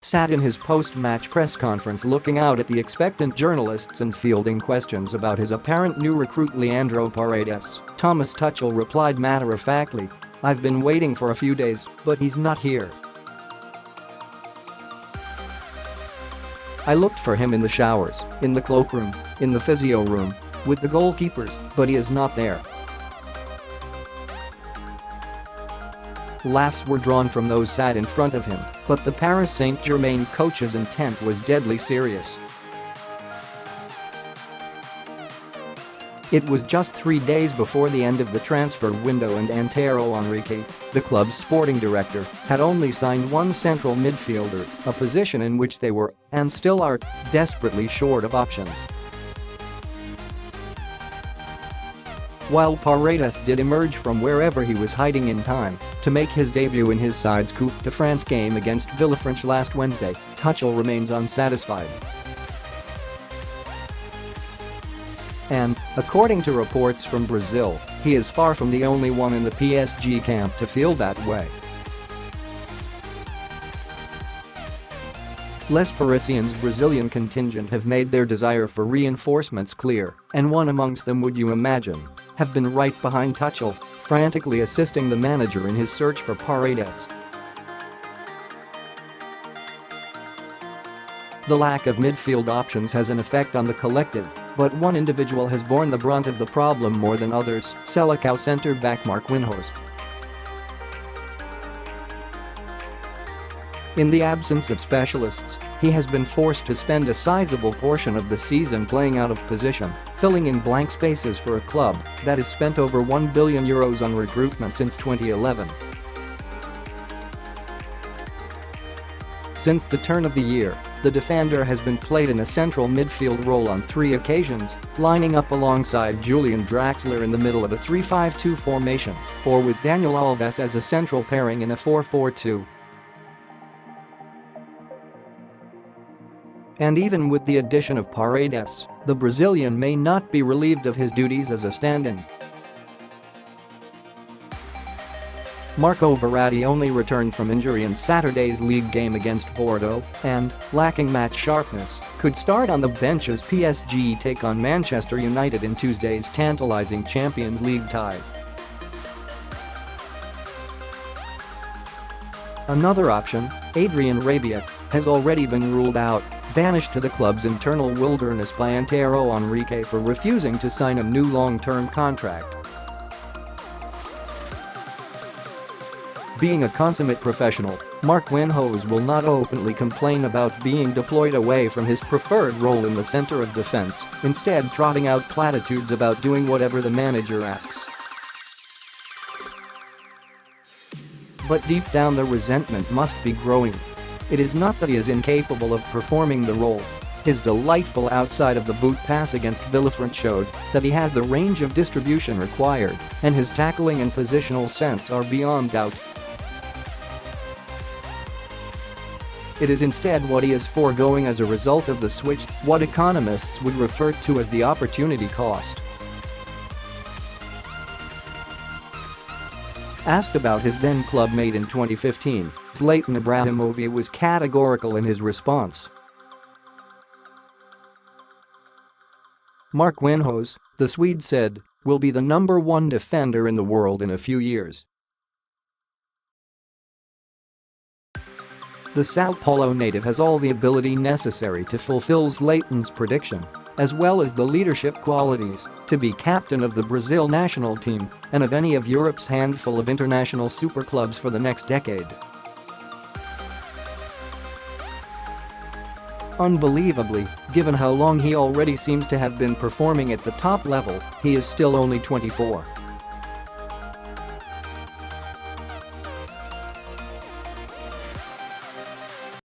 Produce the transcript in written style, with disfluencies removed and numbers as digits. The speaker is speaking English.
sat in his post-match press conference looking out at the expectant journalists and fielding questions about his apparent new recruit Leandro Paredes. Thomas Tuchel replied matter-of-factly, "I've been waiting for a few days, but he's not here. I looked for him in the showers, in the cloakroom, in the physio room, with the goalkeepers, but he is not there." Laughs were drawn from those sat in front of him, but the Paris Saint-Germain coach's intent was deadly serious. It was just 3 days before the end of the transfer window and Antero Henrique, the club's sporting director, had only signed one central midfielder, a position in which they were, and still are, desperately short of options. While Paredes did emerge from wherever he was hiding in time to make his debut in his side's Coupe de France game against Villefranche last Wednesday, Tuchel remains unsatisfied. And, according to reports from Brazil, he is far from the only one in the PSG camp to feel that way. Les Parisiens Brazilian contingent have made their desire for reinforcements clear, and one amongst them, would you imagine, have been right behind Tuchel, frantically assisting the manager in his search for Paredes. The lack of midfield options has an effect on the collective, but one individual has borne the brunt of the problem more than others: Selecao centre-back Marquinhos. In the absence of specialists, he has been forced to spend a sizable portion of the season playing out of position, filling in blank spaces for a club that has spent over €1 billion on recruitment since 2011. Since the turn of the year, the defender has been played in a central midfield role on 3 occasions, lining up alongside Julian Draxler in the middle of a 3-5-2 formation, or with Daniel Alves as a central pairing in a 4-4-2. And even with the addition of Paredes, the Brazilian may not be relieved of his duties as a stand-in. Marco Verratti only returned from injury in Saturday's league game against Bordeaux and, lacking match sharpness, could start on the bench as PSG take on Manchester United in Tuesday's tantalising Champions League tie. Another option, Adrien Rabiot, has already been ruled out, banished to the club's internal wilderness by Antero Henrique for refusing to sign a new long-term contract. Being a consummate professional, Marquinhos will not openly complain about being deployed away from his preferred role in the center of defense, instead trotting out platitudes about doing whatever the manager asks. But deep down the resentment must be growing. It is not that he is incapable of performing the role. His delightful outside-of-the-boot pass against Villefranche showed that he has the range of distribution required, and his tackling and positional sense are beyond doubt. It is instead what he is foregoing as a result of the switch, what economists would refer to as the opportunity cost. Asked about his then clubmate in 2015, Zlatan Ibrahimović was categorical in his response. Marquinhos, the Swede said, will be the #1 defender in the world in a few years. The Sao Paulo native has all the ability necessary to fulfill Zlatan's prediction, as well as the leadership qualities to be captain of the Brazil national team and of any of Europe's handful of international superclubs for the next decade. Unbelievably, given how long he already seems to have been performing at the top level, he is still only 24.